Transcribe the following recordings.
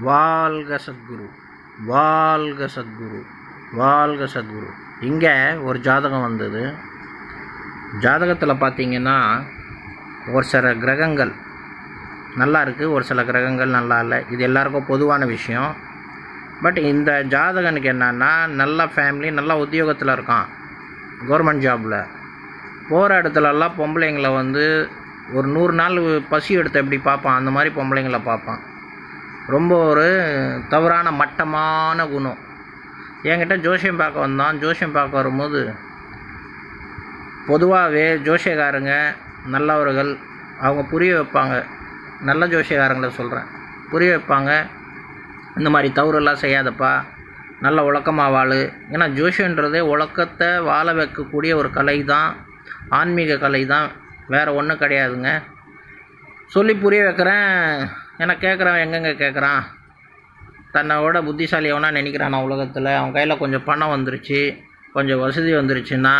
வாழ்க சத்குரு, வாழ்க சத்குரு, வாழ்க சத்குரு. இங்கே ஒரு ஜாதகம் வந்தது. ஜாதகத்தில் பார்த்தீங்கன்னா ஒரு சில கிரகங்கள் நல்லா இருக்குது, ஒரு சில கிரகங்கள் நல்லா இல்லை. இது எல்லாருக்கும் பொதுவான விஷயம். பட் இந்த ஜாதகனுக்கு என்னன்னா, நல்ல ஃபேமிலி, நல்ல உத்தியோகத்தில் இருக்கான், கவர்மெண்ட் ஜாபில். போகிற இடத்துலலாம் பொம்பளைங்களை வந்து ஒரு 100 நாள் பசி எடுத்து எப்படி பார்ப்பான், அந்த மாதிரி பொம்பளைங்களை பார்ப்பான். ரொம்ப ஒரு தவறான மட்டமான குணம். என்கிட்ட ஜோசியம் பார்க்க வந்தான். ஜோசியம் பார்க்க வரும்போது பொதுவாகவே ஜோசியக்காரங்க நல்லவர்கள், அவங்க புரிய வைப்பாங்க. நல்ல ஜோசியக்காரங்களை சொல்கிறேன், புரிய வைப்பாங்க. இந்த மாதிரி தவறுலாம் செய்யாதப்பா, நல்ல ஒழுக்கமாக வாழு. ஏன்னா ஜோசியன்றதே ஒழுக்கத்தை வாழ வைக்கக்கூடிய ஒரு கலை தான், ஆன்மீக கலை தான், வேறு ஒன்றும் கிடையாதுங்க. சொல்லி புரிய வைக்கிறேன். ஏன்னா கேட்குறவன் எங்கெங்கே கேட்குறான், தன்னோட புத்திசாலி எவனா நினைக்கிறான் உலகத்தில். அவன் கையில் கொஞ்சம் பணம் வந்துருச்சு, கொஞ்சம் வசதி வந்துருச்சுன்னா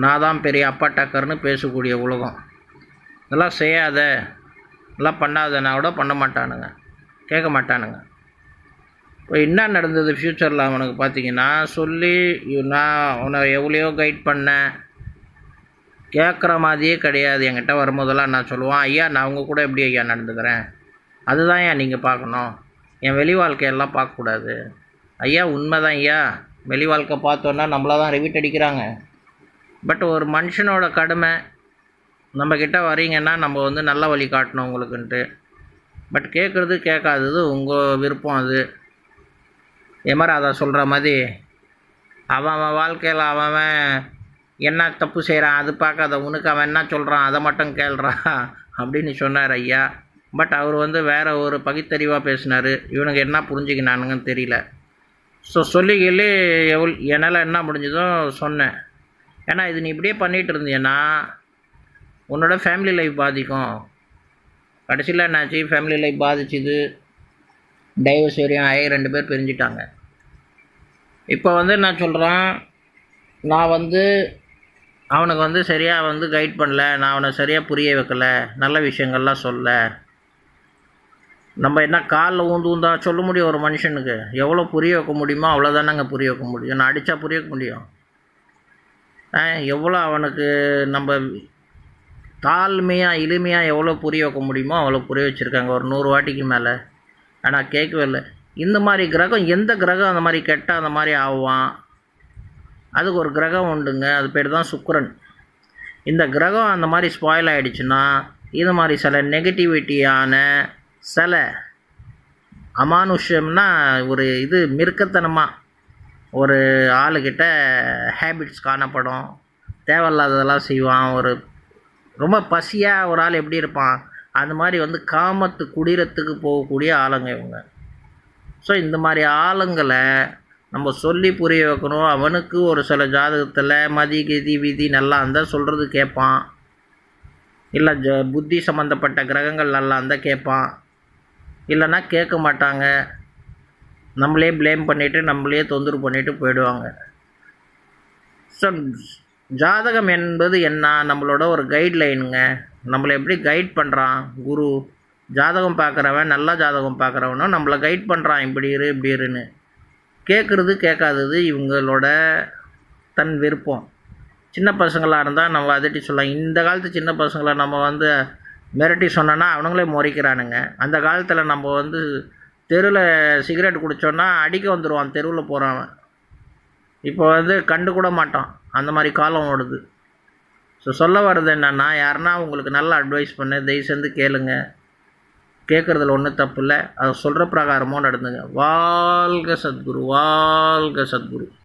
நான் தான் பெரிய அப்பா டக்கர்னு பேசக்கூடிய உலகம். இதெல்லாம் செய்யாத, இதெல்லாம் பண்ணாதனா கூட பண்ண மாட்டானுங்க, கேட்க மாட்டானுங்க. இப்போ என்ன நடந்தது ஃப்யூச்சரில் அவனுக்கு பார்த்தீங்கன்னா, சொல்லி நான் அவனை எவ்வளையோ கைட் பண்ணேன், கேட்குற மாதிரியே கிடையாது. என்கிட்ட வரும்போதெல்லாம் நான் சொல்லுவான், ஐயா நான் அவங்க கூட எப்படி ஐயா நடந்துக்கிறேன், அதுதான் ஐயா நீங்கள் பார்க்கணும், என் வெளி வாழ்க்கையெல்லாம் பார்க்கக்கூடாது. ஐயா உண்மை தான் ஐயா, வெளி வாழ்க்கை பார்த்தோன்னா நம்மளை தான் ரிவிட் அடிக்கிறாங்க. பட் ஒரு மனுஷனோட கடமை, நம்மக்கிட்ட வரீங்கன்னா நம்ம வந்து நல்ல வழி காட்டணும் உங்களுக்குன்ட்டு. பட் கேட்குறது கேட்காதது உங்கள் விருப்பம். அது மாதிரி அதை சொல்கிற மாதிரி அவன் வாழ்க்கையில் அவன் என்ன தப்பு செய்கிறான் அது பார்க்காத, உனக்கு அவன் என்ன சொல்கிறான் அதை மட்டும் கேள்றான் அப்படின்னு சொன்னார் ஐயா. பட் அவர் வந்து வேறு ஒரு பகுத்தறிவாக பேசினார். இவனுக்கு என்ன புரிஞ்சுக்கினானுங்கன்னு தெரியல. ஸோ சொல்லிக்கலே என்னால் என்ன முடிஞ்சதோ சொன்னேன். ஏன்னா இது நீ இப்படியே பண்ணிகிட்டு இருந்தீங்கன்னா உன்னோட ஃபேமிலி லைஃப் பாதிக்கும். கடைசியில் என்னாச்சு, ஃபேமிலி லைஃப் பாதிச்சுது, டைவர்ஸ் வரையும் ஆகி 2 பேர் பிரிஞ்சிட்டாங்க. இப்போ வந்து நான் சொல்கிறேன், நான் வந்து அவனுக்கு வந்து சரியாக வந்து கைட் பண்ணல, நான் அவனை சரியாக புரிய வைக்கலை, நல்ல விஷயங்கள்லாம் சொல்ல. நம்ம என்ன காலில் ஊந்தா சொல்ல முடியும் ஒரு மனுஷனுக்கு? எவ்வளோ புரிய வைக்க முடியுமோ அவ்வளோதானங்க புரிய வைக்க முடியும். நான் அடித்தா புரிய வைக்க முடியும்? எவ்வளோ அவனுக்கு நம்ம தாழ்மையாக எளிமையாக எவ்வளோ புரிய வைக்க முடியுமோ அவ்வளோ புரிய வச்சுருக்காங்க, ஒரு 100 வாட்டிக்கு மேலே. ஆனால் கேட்கவே இல்லை. இந்த மாதிரி கிரகம், எந்த கிரகம் அந்த மாதிரி கெட்டால் அந்த மாதிரி ஆவான்? அதுக்கு ஒரு கிரகம் உண்டுங்க, அது பேர் தான் சுக்கிரன். இந்த கிரகம் அந்த மாதிரி ஸ்பாயில் ஆகிடுச்சுன்னா இது மாதிரி சில நெகட்டிவிட்டியான, சில அமானுஷ்யம்னா ஒரு இது மிருக்கத்தனமாக ஒரு ஆளுக்கிட்ட ஹேபிட்ஸ் காணப்படும், தேவையில்லாததெல்லாம் செய்வான். ஒரு ரொம்ப பசியாக ஒரு ஆள் எப்படி இருப்பான், அந்த மாதிரி வந்து காமத்து குடிரத்துக்கு போகக்கூடிய ஆளுங்க இவங்க. ஸோ இந்த மாதிரி ஆளுங்களை நம்ம சொல்லி புரிய வைக்கணும். அவனுக்கு ஒரு சில ஜாதகத்தில் மதி கதி விதி நல்லா இருந்தால் சொல்கிறது கேட்பான், இல்லை புத்தி சம்மந்தப்பட்ட கிரகங்கள் நல்லா இருந்தால் கேட்பான், இல்லைன்னா கேட்க மாட்டாங்க. நம்மளே ப்ளேம் பண்ணிவிட்டு நம்மளே தொந்தரவு பண்ணிவிட்டு போயிடுவாங்க. ஸோ ஜாதகம் என்பது என்ன, நம்மளோட ஒரு கைட்லைனுங்க. நம்மளை எப்படி கைட் பண்ணுறான் குரு. ஜாதகம் பார்க்குறவன், நல்ல ஜாதகம் பார்க்குறவனும் நம்மளை கைட் பண்ணுறான், இப்படி இரு இப்படி இருன்னு. கேட்குறது கேட்காதது இவங்களோட தன் விருப்பம். சின்ன பசங்களாக இருந்தால் நம்ம அதட்டி சொல்லலாம். இந்த காலத்து சின்ன பசங்களை நம்ம வந்து மிரட்டி சொன்னோன்னா அவனுங்களே முறைக்கிறானுங்க. அந்த காலத்தில் நம்ம வந்து தெருவில் சிகரெட் குடித்தோன்னா அடிக்க வந்துடுவான் தெருவில் போகிறவன். இப்போ வந்து கண்டு கூட மாட்டான், அந்த மாதிரி காலம் ஓடுது. ஸோ சொல்ல வர்றது என்னென்னா, யாருன்னா உங்களுக்கு நல்ல அட்வைஸ் பண்ண தயவு செஞ்சு கேளுங்க. கேட்குறதுல ஒன்றும் தப்பு இல்லை, அதை சொல்கிற பிரகாரமும் நடந்துங்க. வாழ்க சத்குரு, வாழ்க சத்குரு.